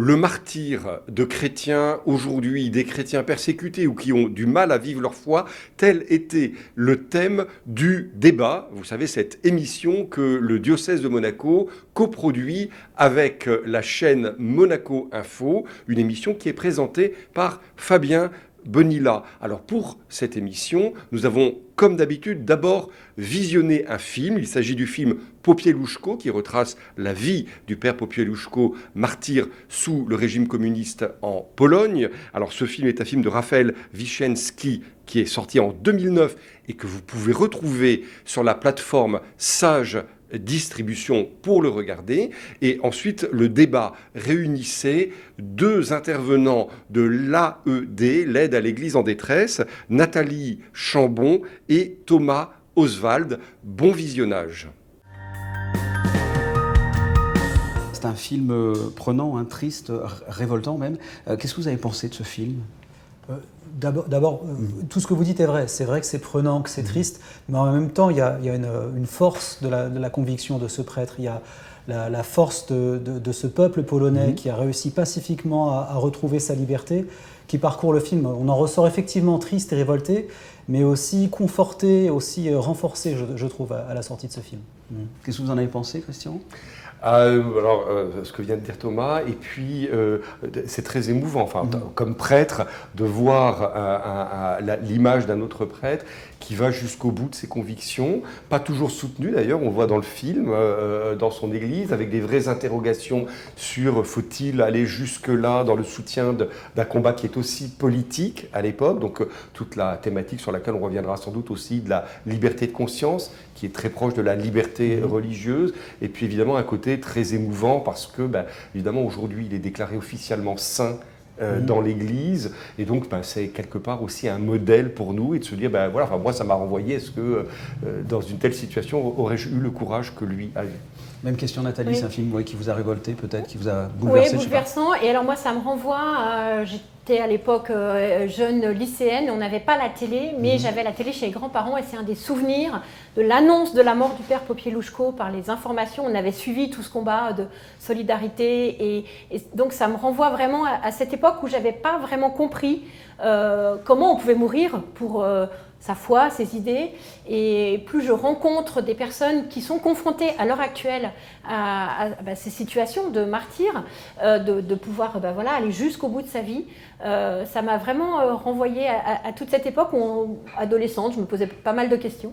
le martyre de chrétiens aujourd'hui, des chrétiens persécutés ou qui ont du mal à vivre leur foi, tel était le thème du débat. Vous savez, cette émission que le diocèse de Monaco coproduit avec la chaîne Monaco Info, une émission qui est présentée par Fabien Bonilla. Alors pour cette émission, nous avons comme d'habitude d'abord visionné un film. Il s'agit du film Popieluszko qui retrace la vie du père Popieluszko, martyr sous le régime communiste en Pologne. Alors ce film est un film de Raphaël Wichenski qui est sorti en 2009 et que vous pouvez retrouver sur la plateforme Sage Distribution pour le regarder. Et ensuite, le débat réunissait deux intervenants de l'AED, l'aide à l'Église en détresse, Nathalie Chambon et Thomas Oswald. Bon visionnage. C'est un film prenant, triste, révoltant même. Qu'est-ce que vous avez pensé de ce film ? D'abord, tout ce que vous dites est vrai. C'est vrai que c'est prenant, que c'est triste, mais en même temps, il y a une force de la conviction de ce prêtre. Il y a la force de ce peuple polonais qui a réussi pacifiquement à retrouver sa liberté, qui parcourt le film. On en ressort effectivement triste et révolté, mais aussi conforté, aussi renforcé, je trouve, à la sortie de ce film. Qu'est-ce que vous en avez pensé, Christian ? Ce que vient de dire Thomas, et puis c'est très émouvant, comme prêtre, de voir l'image d'un autre prêtre qui va jusqu'au bout de ses convictions, pas toujours soutenu d'ailleurs, on le voit dans le film, dans son église, avec des vraies interrogations sur faut-il aller jusque-là dans le soutien d'un combat qui est aussi politique à l'époque, donc toute la thématique sur laquelle on reviendra sans doute aussi de la liberté de conscience, qui est très proche de la liberté religieuse, et puis évidemment un côté très émouvant parce que, évidemment, aujourd'hui, il est déclaré officiellement saint dans l'Église, et donc c'est quelque part aussi un modèle pour nous, et de se dire, moi ça m'a renvoyé, est-ce que dans une telle situation, aurais-je eu le courage que lui a eu ? Même question, Nathalie, c'est un film qui vous a révolté peut-être, qui vous a bouleversé. Oui, bouleversant, et alors moi ça me renvoie, j'étais à l'époque jeune lycéenne, on n'avait pas la télé, mais j'avais la télé chez les grands-parents, et c'est un des souvenirs de l'annonce de la mort du père Popieluszko par les informations. On avait suivi tout ce combat de solidarité, et donc ça me renvoie vraiment à cette époque où j'avais pas vraiment compris comment on pouvait mourir pour sa foi, ses idées, et plus je rencontre des personnes qui sont confrontées à l'heure actuelle à ces situations de martyr, de pouvoir aller jusqu'au bout de sa vie, ça m'a vraiment renvoyé à toute cette époque où, adolescente, je me posais pas mal de questions.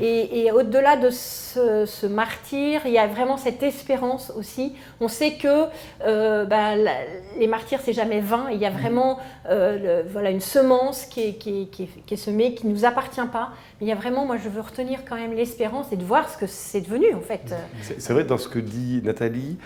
Et au-delà de ce martyr, il y a vraiment cette espérance aussi. On sait que les martyrs, c'est jamais vain. Il y a vraiment une semence qui est semée, qui ne nous appartient pas. Mais il y a vraiment, moi je veux retenir quand même l'espérance et de voir ce que c'est devenu en fait. C'est vrai, dans ce que dit Nathalie,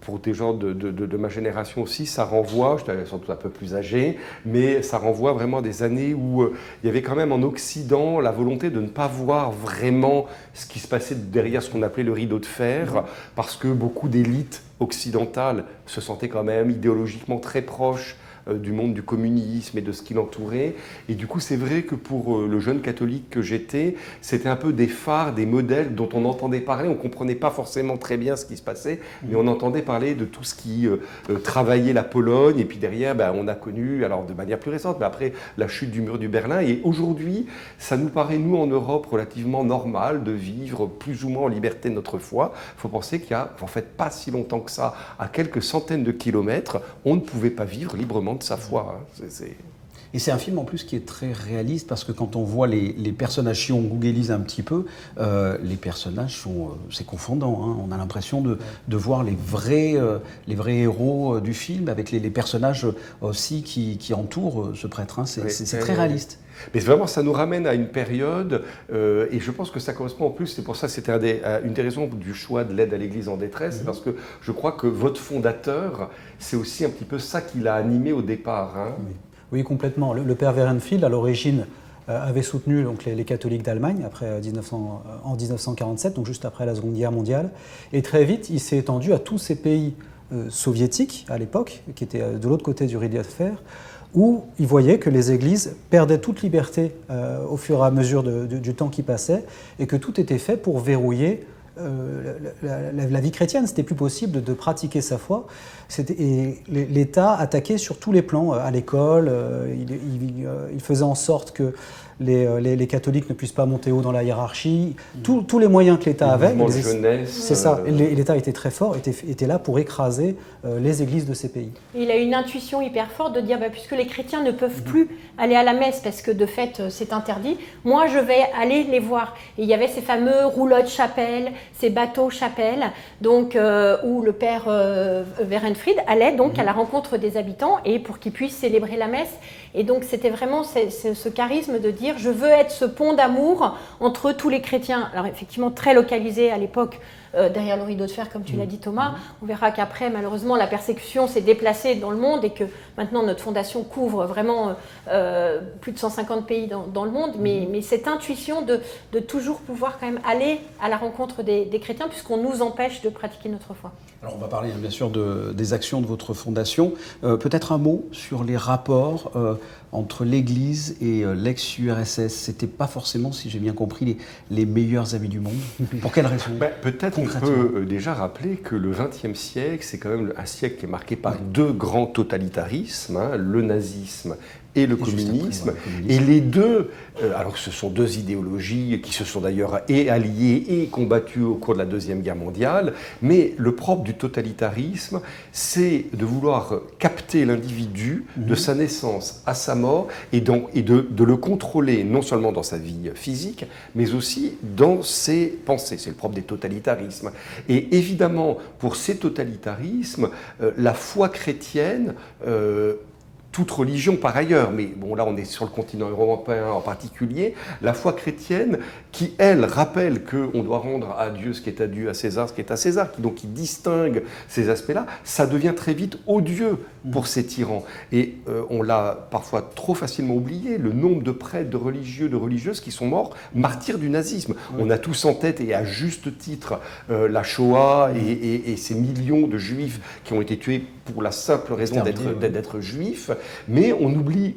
pour des gens de ma génération aussi, ça renvoie, je suis sans doute un peu plus âgé, mais ça renvoie vraiment à des années où il y avait quand même en Occident la volonté de ne pas voir vraiment ce qui se passait derrière ce qu'on appelait le rideau de fer, parce que beaucoup d'élites occidentales se sentaient quand même idéologiquement très proches du monde du communisme et de ce qui l'entourait. Et du coup, c'est vrai que pour le jeune catholique que j'étais, c'était un peu des phares, des modèles dont on entendait parler. On ne comprenait pas forcément très bien ce qui se passait, mais on entendait parler de tout ce qui travaillait la Pologne. Et puis derrière, on a connu, alors de manière plus récente, mais après la chute du mur du Berlin. Et aujourd'hui, ça nous paraît, nous, en Europe, relativement normal de vivre plus ou moins en liberté de notre foi. Il faut penser qu'il y a, en fait, pas si longtemps que ça, à quelques centaines de kilomètres, on ne pouvait pas vivre librement de sa foi. Et c'est un film en plus qui est très réaliste parce que quand on voit les personnages, si on googlise un petit peu, les personnages c'est confondant. On a l'impression de voir les vrais héros du film avec les personnages aussi qui entourent ce prêtre. C'est très réaliste. Mais vraiment, ça nous ramène à une période, et je pense que ça correspond en plus, c'est pour ça que c'était une des raisons du choix de l'aide à l'Église en détresse, parce que je crois que votre fondateur, c'est aussi un petit peu ça qui l'a animé au départ. Oui, complètement. Le père Werenfeld, à l'origine, avait soutenu donc, les catholiques d'Allemagne en 1947, donc juste après la Seconde Guerre mondiale. Et très vite, il s'est étendu à tous ces pays soviétiques, à l'époque, qui étaient de l'autre côté du rideau de fer, où il voyait que les églises perdaient toute liberté au fur et à mesure du temps qui passait, et que tout était fait pour verrouiller la vie chrétienne, c'était plus possible de pratiquer sa foi. Et l'État attaquait sur tous les plans, à l'école, il faisait en sorte que les catholiques ne puissent pas monter haut dans la hiérarchie. Tous les moyens que l'État avait, c'est ça. L'État était très fort, était là pour écraser les églises de ces pays. Il a une intuition hyper forte de dire, puisque les chrétiens ne peuvent plus aller à la messe parce que de fait c'est interdit, moi je vais aller les voir. Et il y avait ces fameux roulottes chapelles, ces bateaux chapelles, donc où le père Werenfried allait donc à la rencontre des habitants et pour qu'ils puissent célébrer la messe. Et donc c'était vraiment ce charisme de dire je veux être ce pont d'amour entre tous les chrétiens. Alors effectivement très localisé à l'époque derrière le rideau de fer comme tu l'as dit Thomas. On verra qu'après malheureusement la persécution s'est déplacée dans le monde et que maintenant notre fondation couvre vraiment plus de 150 pays dans le monde. Mais cette intuition de toujours pouvoir quand même aller à la rencontre des chrétiens puisqu'on nous empêche de pratiquer notre foi. Alors on va parler bien sûr des actions de votre fondation. Peut-être un mot sur les rapports entre l'Église et l'ex-URSS. C'était pas forcément, si j'ai bien compris, les meilleurs amis du monde. Pour quelles raisons? Peut-être on peut déjà rappeler que le XXe siècle, c'est quand même un siècle qui est marqué par deux grands totalitarismes, le nazisme et le communisme. Et les deux, alors que ce sont deux idéologies qui se sont d'ailleurs alliées et combattues au cours de la Deuxième Guerre mondiale, mais le propre du totalitarisme, c'est de vouloir capter l'individu de sa naissance à sa mort et de le contrôler non seulement dans sa vie physique, mais aussi dans ses pensées. C'est le propre des totalitarismes. Et évidemment, pour ces totalitarismes, la foi chrétienne toute religion par ailleurs, mais bon là on est sur le continent européen en particulier, la foi chrétienne qui elle rappelle qu'on doit rendre à Dieu ce qui est à Dieu, à César ce qui est à César, donc qui distingue ces aspects-là, ça devient très vite odieux pour ces tyrans. Et on l'a parfois trop facilement oublié, le nombre de prêtres, de religieux, de religieuses qui sont morts martyrs du nazisme. On a tous en tête, et à juste titre, la Shoah et ces millions de juifs qui ont été tués pour la simple raison d'être juifs, mais on oublie.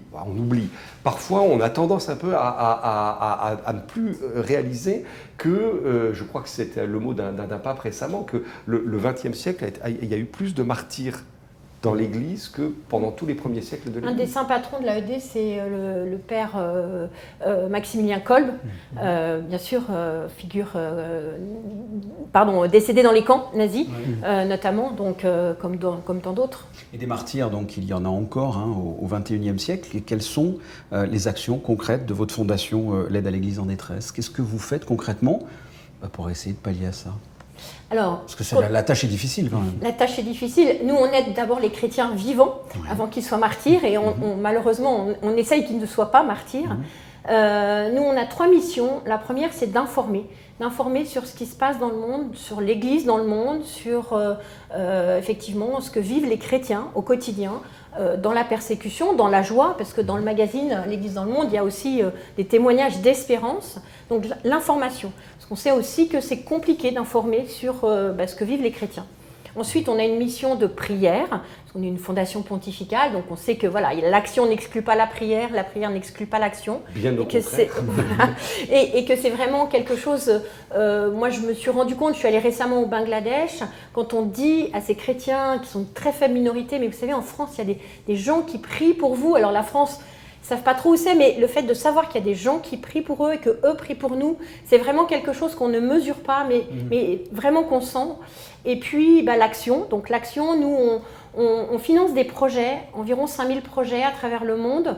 Parfois, on a tendance un peu à ne plus réaliser que, je crois que c'était le mot d'un pape récemment, que le XXe siècle, il y a eu plus de martyrs dans l'Église que pendant tous les premiers siècles de l'Église. Un des saints patrons de l'AED, c'est le père Maximilien Kolb, bien sûr, figure décédé dans les camps nazis, notamment, donc, comme tant d'autres. Et des martyrs, donc il y en a encore au XXIe siècle. Et quelles sont les actions concrètes de votre fondation L'aide à l'Église en détresse? Qu'est-ce que vous faites concrètement pour essayer de pallier à ça? Alors, parce que la tâche est difficile quand même. La tâche est difficile. Nous, on aide d'abord les chrétiens vivants avant qu'ils soient martyrs et malheureusement, on essaye qu'ils ne soient pas martyrs. Nous, on a 3 missions. La première, c'est d'informer sur ce qui se passe dans le monde, sur l'Église dans le monde, sur effectivement ce que vivent les chrétiens au quotidien, dans la persécution, dans la joie, parce que dans le magazine L'Église dans le monde, il y a aussi des témoignages d'espérance, donc l'information. Parce qu'on sait aussi que c'est compliqué d'informer sur ce que vivent les chrétiens. Ensuite, on a une mission de prière, parce qu'on est une fondation pontificale, donc on sait que voilà, l'action n'exclut pas la prière n'exclut pas l'action. Bien au contraire. Et que c'est vraiment quelque chose, moi je me suis rendu compte, je suis allée récemment au Bangladesh, quand on dit à ces chrétiens qui sont une très faible minorité, mais vous savez en France il y a des gens qui prient pour vous, alors la France, ils ne savent pas trop où c'est, mais le fait de savoir qu'il y a des gens qui prient pour eux et qu'eux prient pour nous, c'est vraiment quelque chose qu'on ne mesure pas, mais vraiment qu'on sent. Et puis l'action. Donc l'action, nous, on finance des projets, environ 5000 projets à travers le monde,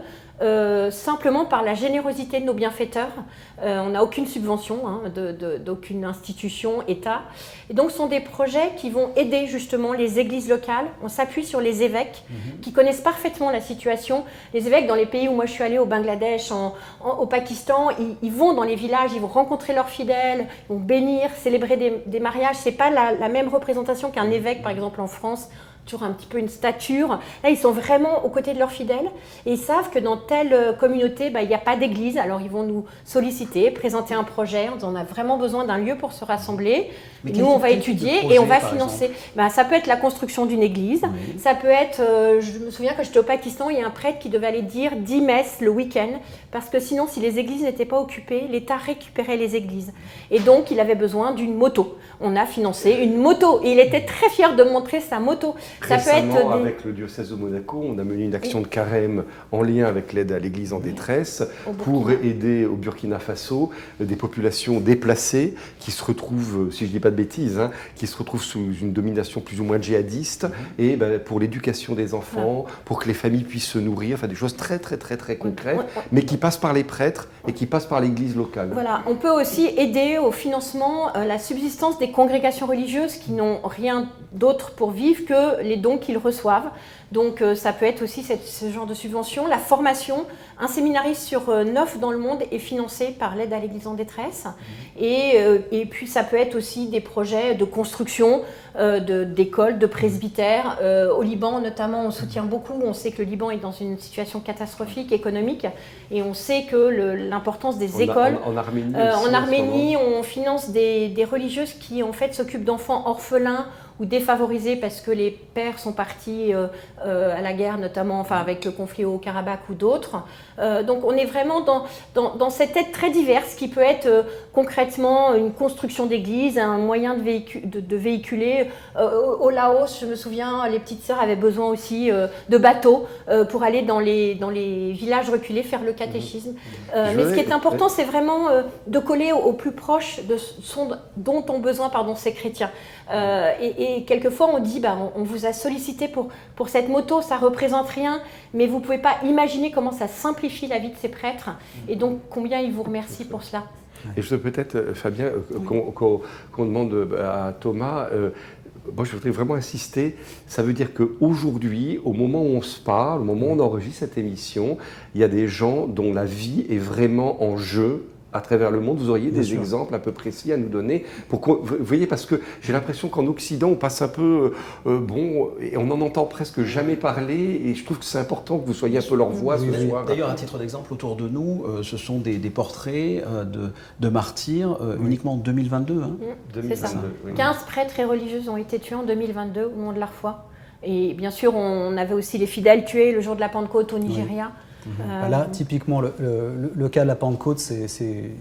simplement par la générosité de nos bienfaiteurs. On n'a aucune subvention d'aucune institution, État. Et donc ce sont des projets qui vont aider justement les églises locales. On s'appuie sur les évêques qui connaissent parfaitement la situation. Les évêques dans les pays où moi je suis allée, au Bangladesh, au Pakistan, ils vont dans les villages, ils vont rencontrer leurs fidèles, ils vont bénir, célébrer des mariages. Ce n'est pas la même représentation qu'un évêque par exemple en France, toujours un petit peu une stature. Là, ils sont vraiment aux côtés de leurs fidèles et ils savent que dans telle communauté, il n'y a pas d'église. Alors, ils vont nous solliciter, présenter un projet. On a vraiment besoin d'un lieu pour se rassembler. Mais nous, on va étudier et on va par financer. Ça peut être la construction d'une église. Oui. Ça peut être, je me souviens que j'étais au Pakistan, il y a un prêtre qui devait aller dire 10 messes le week-end parce que sinon, si les églises n'étaient pas occupées, l'État récupérait les églises. Et donc, il avait besoin d'une moto. On a financé une moto et il était très fier de montrer sa moto. Ça peut Récemment, être avec le diocèse de Monaco, on a mené une action de carême en lien avec l'aide à l'Église en détresse pour aider au Burkina Faso des populations déplacées qui se retrouvent, si je ne dis pas de bêtises, qui se retrouvent sous une domination plus ou moins djihadiste et pour l'éducation des enfants, pour que les familles puissent se nourrir, enfin des choses très très très très concrètes, mais qui passent par les prêtres et qui passent par l'Église locale. Voilà, on peut aussi aider au financement, la subsistance des congrégations religieuses qui n'ont rien d'autre pour vivre que les dons qu'ils reçoivent. Donc ça peut être aussi ce genre de subvention. La formation, un séminariste sur 9 dans le monde est financé par l'aide à l'Église en détresse. Et puis ça peut être aussi des projets de construction d'écoles, de presbytères. Au Liban notamment, on soutient beaucoup. On sait que le Liban est dans une situation catastrophique économique et on sait que l'importance des écoles. En Arménie, en Arménie, on finance des religieuses qui en fait s'occupent d'enfants orphelins ou défavorisés parce que les pères sont partis à la guerre, notamment avec le conflit au Karabakh ou d'autres. Donc on est vraiment dans cette aide très diverse qui peut être concrètement une construction d'église, un moyen de véhiculer. Au Laos, je me souviens, les petites sœurs avaient besoin aussi de bateaux pour aller dans les villages reculés faire le catéchisme. Mais ce qui est important, c'est vraiment de coller au plus proche de dont ont besoin ces chrétiens. Et quelquefois on dit on vous a sollicité pour cette moto, ça représente rien, mais vous ne pouvez pas imaginer comment ça simplifie la vie de ces prêtres et donc combien ils vous remercient pour cela. Et je veux peut-être, Fabien, qu'on demande à Thomas, moi je voudrais vraiment insister, ça veut dire qu'aujourd'hui, au moment où on se parle, au moment où on enregistre cette émission, il y a des gens dont la vie est vraiment en jeu à travers le monde. Vous auriez des exemples un peu précis à nous donner vous voyez, parce que j'ai l'impression qu'en Occident, on passe un peu, et on n'en entend presque jamais parler, et je trouve que c'est important que vous soyez un peu leur voix ce soir. D'ailleurs, à titre d'exemple, autour de nous, ce sont des portraits de martyrs uniquement en 2022. C'est ça. Oui. 15 prêtres et religieuses ont été tués en 2022 au nom de leur foi. Et bien sûr, on avait aussi les fidèles tués le jour de la Pentecôte au Nigeria. Là, typiquement, le cas de la Pentecôte, c'est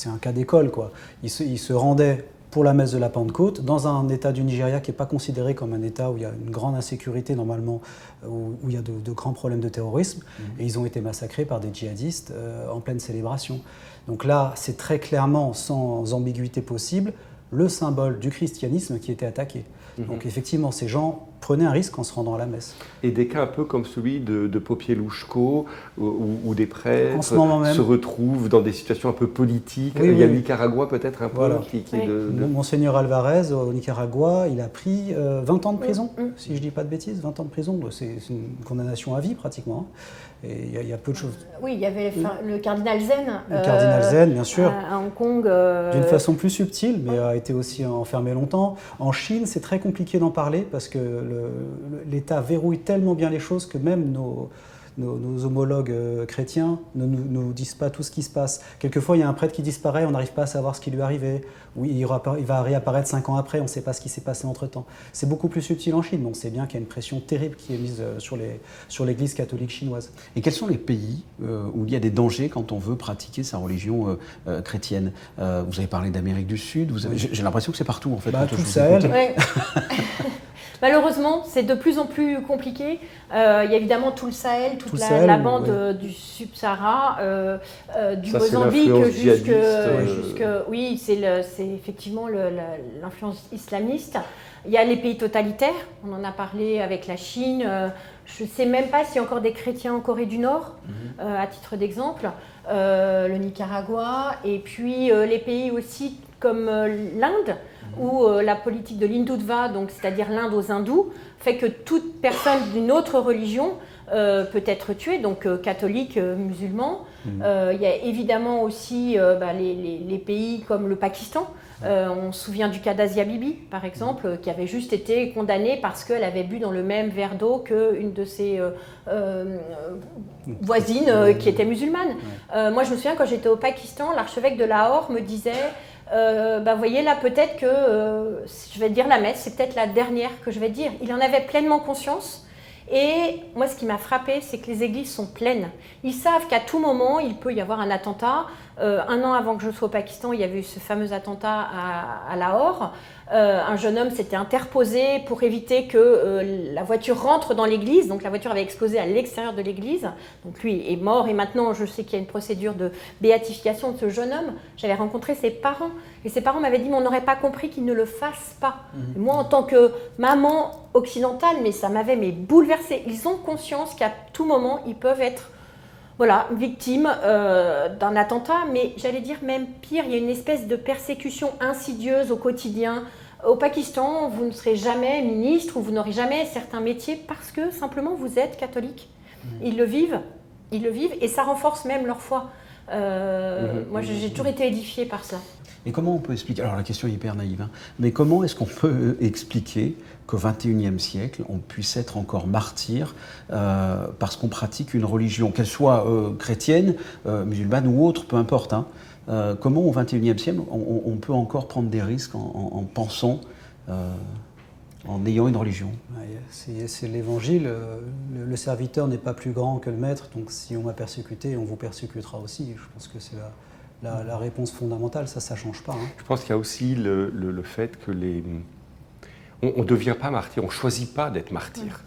un cas d'école, quoi. Ils se rendaient pour la messe de la Pentecôte dans un État du Nigeria qui n'est pas considéré comme un État où il y a une grande insécurité normalement, où il y a de grands problèmes de terrorisme, et ils ont été massacrés par des djihadistes en pleine célébration. Donc là, c'est très clairement, sans ambiguïté possible, le symbole du christianisme qui était attaqué. Donc effectivement, ces gens prenaient un risque en se rendant à la messe. Et des cas un peu comme celui de Popieluszko, où des prêtres se retrouvent dans des situations un peu politiques. Il y a le Nicaragua peut-être un peu qui est Monseigneur Alvarez au Nicaragua, il a pris 20 ans de prison, si je ne dis pas de bêtises, 20 ans de prison. C'est une condamnation à vie pratiquement. Et il y a peu de choses. Oui, il y avait le cardinal Zen. Le cardinal Zen, bien sûr. À Hong Kong. D'une façon plus subtile, mais a été aussi enfermé longtemps. En Chine, c'est très compliqué d'en parler parce que l'État verrouille tellement bien les choses que même nos homologues chrétiens ne nous disent pas tout ce qui se passe. Quelquefois, il y a un prêtre qui disparaît, on n'arrive pas à savoir ce qui lui est arrivé. Oui, il va réapparaître 5 ans après, on ne sait pas ce qui s'est passé entre-temps. C'est beaucoup plus subtil en Chine, donc c'est bien qu'il y a une pression terrible qui est mise sur l'Église catholique chinoise. Et quels sont les pays où il y a des dangers quand on veut pratiquer sa religion chrétienne? Vous avez parlé d'Amérique du Sud, j'ai l'impression que c'est partout en fait. Tout le Sahel. Malheureusement, c'est de plus en plus compliqué. Il y a évidemment tout le Sahel, toute la bande du Sub-Sahara, du Mozambique jusque... Oui, c'est effectivement l'influence islamiste. Il y a les pays totalitaires, on en a parlé avec la Chine. Je ne sais même pas s'il y a encore des chrétiens en Corée du Nord, à titre d'exemple. Le Nicaragua, et puis les pays aussi comme l'Inde, où la politique de l'Hindutva, donc c'est-à-dire l'Inde aux hindous, fait que toute personne d'une autre religion peut être tuée, donc catholique, musulman. Il y a évidemment aussi les pays comme le Pakistan, On se souvient du cas d'Asia Bibi, par exemple, qui avait juste été condamnée parce qu'elle avait bu dans le même verre d'eau qu'une de ses voisines qui était musulmane. Moi, je me souviens, quand j'étais au Pakistan, l'archevêque de Lahore me disait voyez là, peut-être que je vais dire la messe, c'est peut-être la dernière que je vais dire. Il en avait pleinement conscience. Et moi, ce qui m'a frappé, c'est que les églises sont pleines. Ils savent qu'à tout moment, il peut y avoir un attentat. 1 an avant que je sois au Pakistan, il y avait eu ce fameux attentat à Lahore. Un jeune homme s'était interposé pour éviter que la voiture rentre dans l'église. Donc la voiture avait explosé à l'extérieur de l'église. Donc lui est mort et maintenant je sais qu'il y a une procédure de béatification de ce jeune homme. J'avais rencontré ses parents et ses parents m'avaient dit mais on n'aurait pas compris qu'il ne le fasse pas. Et moi en tant que maman occidentale, mais ça m'avait bouleversée. Ils ont conscience qu'à tout moment ils peuvent être victimes d'un attentat, mais j'allais dire même pire, il y a une espèce de persécution insidieuse au quotidien. Au Pakistan, vous ne serez jamais ministre ou vous n'aurez jamais certains métiers parce que simplement vous êtes catholique. Ils le vivent et ça renforce même leur foi. Moi, j'ai toujours été édifiée par ça. Et comment on peut expliquer, alors la question est hyper naïve, mais comment est-ce qu'on peut expliquer qu'au XXIe siècle, on puisse être encore martyr parce qu'on pratique une religion, qu'elle soit chrétienne, musulmane ou autre, peu importe. Comment au XXIe siècle, on peut encore prendre des risques en pensant, en ayant une religion? C'est l'évangile, le serviteur n'est pas plus grand que le maître, donc si on m'a persécuté, on vous persécutera aussi. Je pense que c'est la réponse fondamentale, ça ne change pas. Je pense qu'il y a aussi le fait que on ne devient pas martyr, on ne choisit pas d'être martyr.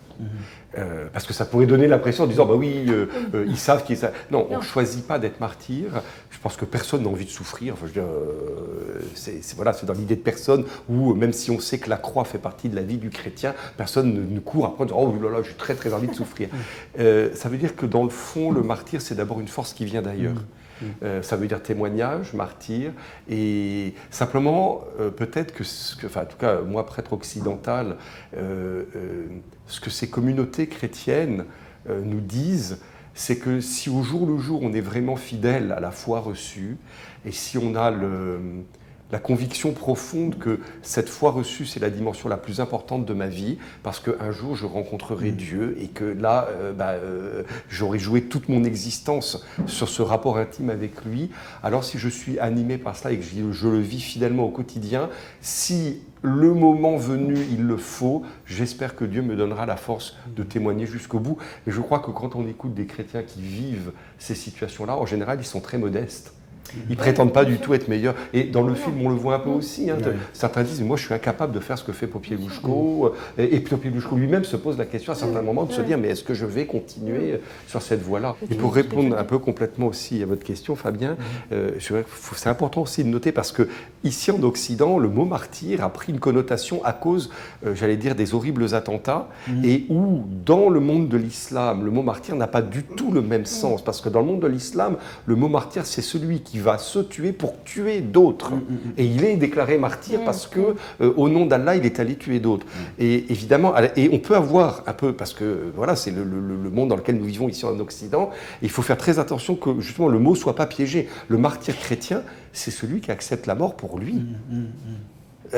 Parce que ça pourrait donner l'impression en disant ils savent qu'ils savent. Non, on ne choisit pas d'être martyr. Je pense que personne n'a envie de souffrir. Enfin, je veux dire, c'est dans l'idée de personne où, même si on sait que la croix fait partie de la vie du chrétien, personne ne court après en disant oh là là, j'ai très très envie de souffrir. Ça veut dire que dans le fond, le martyr, c'est d'abord une force qui vient d'ailleurs. Ça veut dire témoignage, martyr, et simplement, peut-être en tout cas, moi, prêtre occidental, ce que ces communautés chrétiennes nous disent, c'est que si au jour le jour, on est vraiment fidèle à la foi reçue, et si on a la conviction profonde que cette foi reçue, c'est la dimension la plus importante de ma vie, parce qu'un jour, je rencontrerai Dieu et que là, j'aurai joué toute mon existence sur ce rapport intime avec lui. Alors, si je suis animé par cela et que je le vis fidèlement au quotidien, si le moment venu, il le faut, j'espère que Dieu me donnera la force de témoigner jusqu'au bout. Et je crois que quand on écoute des chrétiens qui vivent ces situations-là, en général, ils sont très modestes. Ils ne prétendent pas du tout être meilleurs. Et dans le film, on le voit un peu aussi. Certains disent, moi je suis incapable de faire ce que fait Popieluszko. Et Popieluszko lui-même se pose la question à certains moments de se dire, mais est-ce que je vais continuer sur cette voie-là? Et pour répondre un peu complètement aussi à votre question, Fabien, c'est important aussi de noter parce que ici en Occident, le mot martyr a pris une connotation à cause, j'allais dire, des horribles attentats, et où dans le monde de l'islam, le mot martyr n'a pas du tout le même sens. Parce que dans le monde de l'islam, le mot martyr, c'est celui qui va se tuer pour tuer d'autres. Et il est déclaré martyr parce que, au nom d'Allah, il est allé tuer d'autres. Et évidemment, et on peut avoir un peu, parce que voilà, c'est le monde dans lequel nous vivons ici en Occident, et il faut faire très attention que justement le mot ne soit pas piégé. Le martyr chrétien, c'est celui qui accepte la mort pour lui.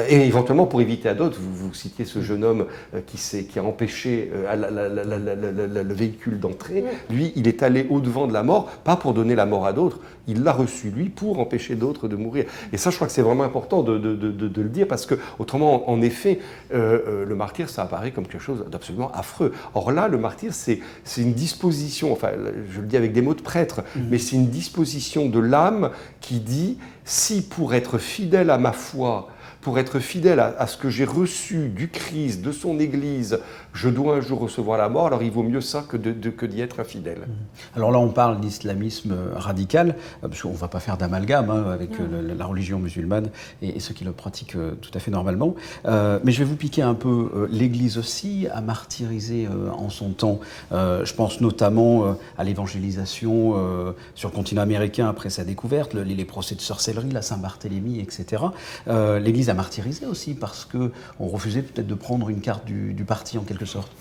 Et éventuellement, pour éviter à d'autres, vous citiez ce jeune homme qui a empêché le véhicule d'entrer. Lui, il est allé au-devant de la mort, pas pour donner la mort à d'autres, il l'a reçu, lui, pour empêcher d'autres de mourir. Et ça, je crois que c'est vraiment important de le dire, parce que, autrement, en effet, le martyr, ça apparaît comme quelque chose d'absolument affreux. Or là, le martyr, c'est une disposition, enfin, je le dis avec des mots de prêtre, mais c'est une disposition de l'âme qui dit, si pour être fidèle à ma foi, pour être fidèle à ce que j'ai reçu du Christ, de son Église, je dois un jour recevoir la mort, alors il vaut mieux ça que d'y être infidèle. Alors là, on parle d'islamisme radical, parce qu'on ne va pas faire d'amalgame avec la religion musulmane et ceux qui le pratiquent tout à fait normalement. Mais je vais vous piquer un peu. L'Église aussi a martyrisé en son temps. Je pense notamment à l'évangélisation sur le continent américain après sa découverte, les procès de sorcellerie, la Saint-Barthélemy, etc. L'Église a martyrisé aussi parce qu'on refusait peut-être de prendre une carte du parti en quelque sorte.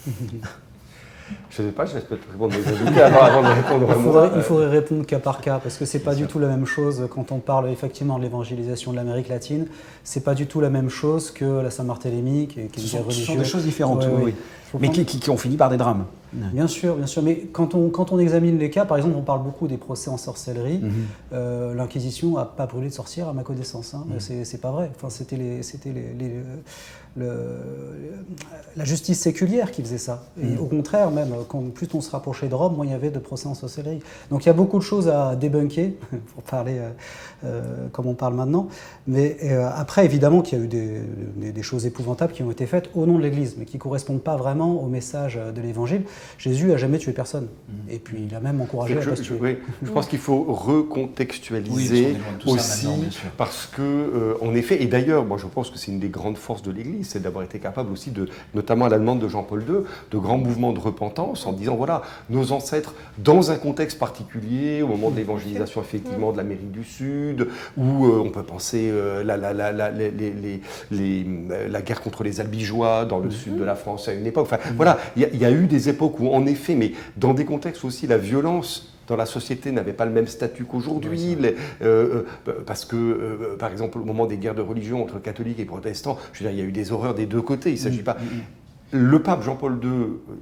Je ne sais pas, je laisse peut-être répondre aux invités avant de répondre à moi. Il faudrait répondre cas par cas, parce que c'est pas du tout la même chose quand on parle effectivement de l'évangélisation de l'Amérique latine. C'est pas du tout la même chose que la Saint-Barthélemy, qui est une guerre religieuse. Ce sont des choses différentes, oui. Mais qui ont fini par des drames. Bien sûr, bien sûr. Mais quand on examine les cas, par exemple, on parle beaucoup des procès en sorcellerie. L'Inquisition n'a pas brûlé de sorcières, à ma connaissance. Hein. C'est pas vrai. Enfin, c'était la justice séculière qui faisait ça. Et au contraire, même, plus on se rapprochait de Rome, moins il y avait de procès en sorcellerie. Donc il y a beaucoup de choses à débunker, pour parler comme on parle maintenant. Mais après, évidemment qu'il y a eu des choses épouvantables qui ont été faites au nom de l'Église, mais qui ne correspondent pas vraiment au message de l'Évangile. Jésus n'a jamais tué personne. Et puis il a même encouragé à ne pas se tuer. Oui, je pense qu'il faut recontextualiser aussi, parce que, en effet, et d'ailleurs, moi je pense que c'est une des grandes forces de l'Église, c'est d'avoir été capable aussi, notamment à la demande de Jean-Paul II, de grands mouvements de repentance en disant, voilà, nos ancêtres, dans un contexte particulier, au moment de l'évangélisation effectivement de l'Amérique du Sud, où on peut penser la guerre contre les Albigeois dans le sud de la France à une époque. Enfin, voilà, il y a eu des époques où, en effet, mais dans des contextes où aussi la violence dans la société n'avait pas le même statut qu'aujourd'hui, parce que, par exemple, au moment des guerres de religion entre catholiques et protestants, je veux dire, il y a eu des horreurs des deux côtés. Il ne s'agit pas. Le pape Jean-Paul II,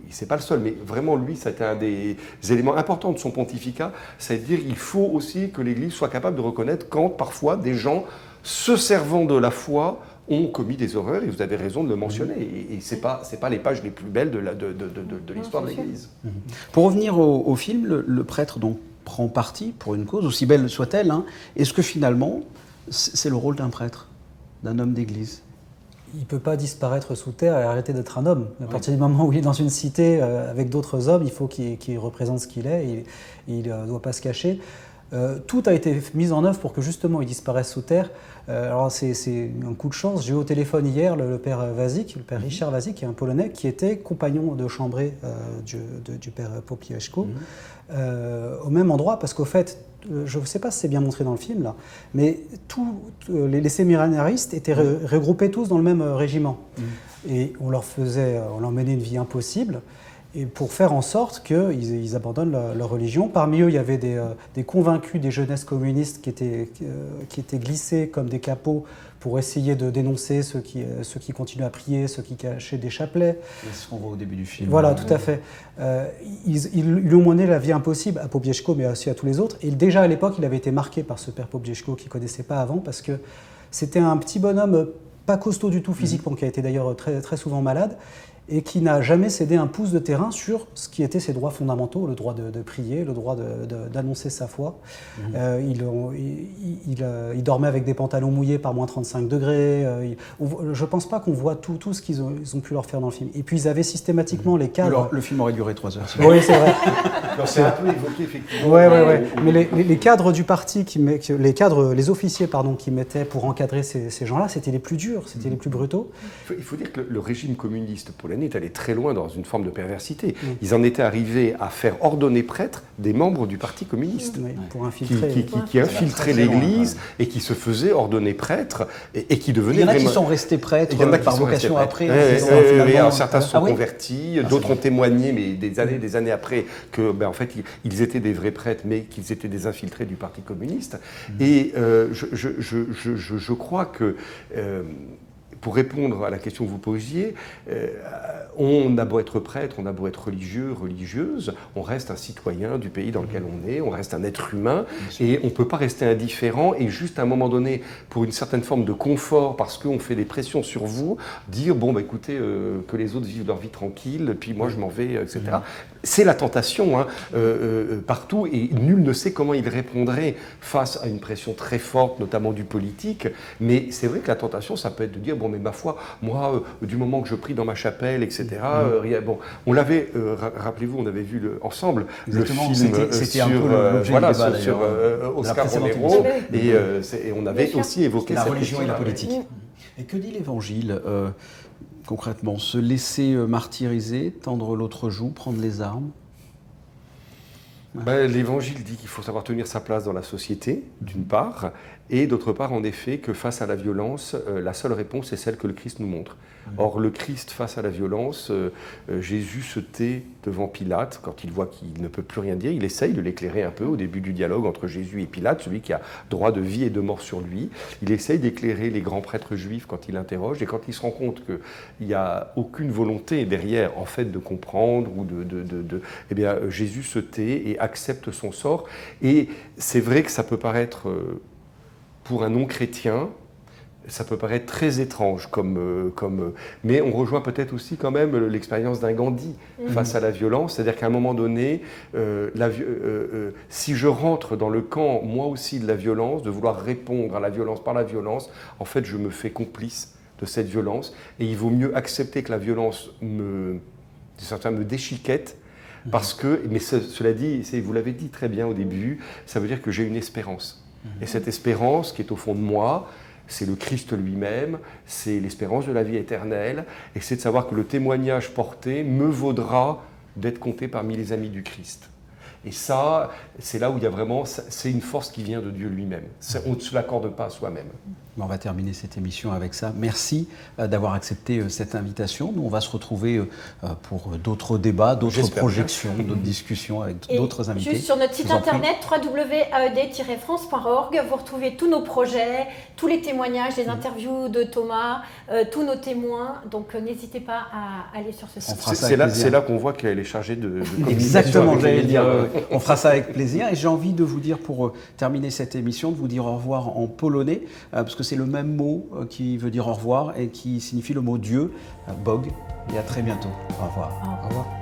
c'est pas le seul, mais vraiment lui, ça a été un des éléments importants de son pontificat, c'est-à-dire qu'il faut aussi que l'Église soit capable de reconnaître quand parfois des gens, se servant de la foi, ont commis des horreurs, et vous avez raison de le mentionner. Et ce n'est pas les pages les plus belles de l'histoire de l'Église. Pour revenir au film, le prêtre donc prend parti pour une cause, aussi belle soit-elle. Hein. Est-ce que finalement, c'est le rôle d'un prêtre, d'un homme d'Église ? Il ne peut pas disparaître sous terre et arrêter d'être un homme. À partir du moment où il est dans une cité avec d'autres hommes, il faut qu'il représente ce qu'il est, et il ne doit pas se cacher. Tout a été mis en œuvre pour que justement il disparaisse sous terre. Alors c'est un coup de chance. J'ai eu au téléphone hier le père Wazik, le père Richard Wazik, qui est un Polonais, qui était compagnon de chambrée du père Popiełuszko, au même endroit, parce qu'au fait, je ne sais pas si c'est bien montré dans le film là, mais les séminaristes étaient regroupés tous dans le même régiment, et on leur menait une vie impossible. Et pour faire en sorte qu'ils abandonnent leur religion. Parmi eux, il y avait des convaincus des jeunesses communistes qui étaient glissés comme des capots pour essayer de dénoncer ceux qui continuaient à prier, ceux qui cachaient des chapelets. C'est ce qu'on voit au début du film. Voilà, tout à fait. Ils lui ont mené la vie impossible à Popiełuszko, mais aussi à tous les autres. Et déjà à l'époque, il avait été marqué par ce père Popiełuszko qu'il ne connaissait pas avant, parce que c'était un petit bonhomme pas costaud du tout physiquement, qui a été d'ailleurs très, très souvent malade, et qui n'a jamais cédé un pouce de terrain sur ce qui étaient ses droits fondamentaux, le droit de prier, le droit d'annoncer sa foi. Il dormait avec des pantalons mouillés par moins 35 degrés. Je ne pense pas qu'on voit tout ce qu'ils ont pu leur faire dans le film. Et puis ils avaient systématiquement les cadres... Alors, le film aurait duré 3 heures. Oui, c'est vrai. C'est un peu évoqué, effectivement. Ouais. Mais les cadres du parti, les officiers qui mettaient pour encadrer ces gens-là, c'était les plus durs, c'était les plus brutaux. Il faut dire que le régime communiste polonais est allé très loin dans une forme de perversité. Ils en étaient arrivés à faire ordonner prêtres des membres du Parti communiste, pour infiltrer, qui infiltraient l'Église et qui se faisaient ordonner prêtres et qui devenaient... Il y en a qui sont restés prêtres par vocation après. Certains se sont convertis, d'autres ont témoigné, mais des années après, que en fait ils étaient des vrais prêtres, mais qu'ils étaient des infiltrés du Parti communiste. Et je crois que... pour répondre à la question que vous posiez, on a beau être prêtre, on a beau être religieux, religieuse, on reste un citoyen du pays dans lequel on est, on reste un être humain, et on ne peut pas rester indifférent et juste à un moment donné, pour une certaine forme de confort, parce qu'on fait des pressions sur vous, dire, écoutez, que les autres vivent leur vie tranquille, puis moi je m'en vais, etc. C'est la tentation partout, et nul ne sait comment il répondrait face à une pression très forte, notamment du politique, mais c'est vrai que la tentation, ça peut être de dire, mais ma foi, moi, du moment que je prie dans ma chapelle, etc., on l'avait, rappelez-vous, on avait vu ensemble le film sur Oscar Romero, et on avait aussi évoqué la religion et la politique. Et que dit l'Évangile concrètement? Se laisser martyriser, tendre l'autre joue, prendre les armes? L'Évangile dit qu'il faut savoir tenir sa place dans la société, d'une part, et d'autre part, en effet, que face à la violence, la seule réponse est celle que le Christ nous montre. Or, le Christ, face à la violence, Jésus se tait devant Pilate quand il voit qu'il ne peut plus rien dire. Il essaye de l'éclairer un peu au début du dialogue entre Jésus et Pilate, celui qui a droit de vie et de mort sur lui. Il essaye d'éclairer les grands prêtres juifs quand il interroge, et quand il se rend compte qu'il n'y a aucune volonté derrière, en fait, de comprendre, ou eh bien, Jésus se tait et accepte son sort. Et c'est vrai que ça peut paraître, pour un non-chrétien, ça peut paraître très étrange, mais on rejoint peut-être aussi quand même l'expérience d'un Gandhi face à la violence. C'est-à-dire qu'à un moment donné, si je rentre dans le camp, moi aussi, de la violence, de vouloir répondre à la violence par la violence, en fait, je me fais complice de cette violence. Et il vaut mieux accepter que la violence me déchiquette, parce que, mais cela dit, vous l'avez dit très bien au début, ça veut dire que j'ai une espérance. Et cette espérance qui est au fond de moi, c'est le Christ lui-même, c'est l'espérance de la vie éternelle, et c'est de savoir que le témoignage porté me vaudra d'être compté parmi les amis du Christ. Et ça, c'est là où il y a vraiment, c'est une force qui vient de Dieu lui-même. On ne se l'accorde pas à soi-même. On va terminer cette émission avec ça. Merci d'avoir accepté cette invitation. Nous, on va se retrouver pour d'autres débats, d'autres projections, d'autres discussions avec d'autres invités. Juste sur notre site internet www.aed-france.org, vous retrouvez tous nos projets, tous les témoignages, les interviews de Thomas, tous nos témoins. Donc n'hésitez pas à aller sur ce site. C'est là qu'on voit qu'elle est chargée de Exactement, j'allais dire. On fera ça avec plaisir. Et j'ai envie de vous dire, pour terminer cette émission, de vous dire au revoir en polonais, parce que c'est le même mot qui veut dire au revoir et qui signifie le mot Dieu, Bog. Et à très bientôt. Au revoir. Au revoir.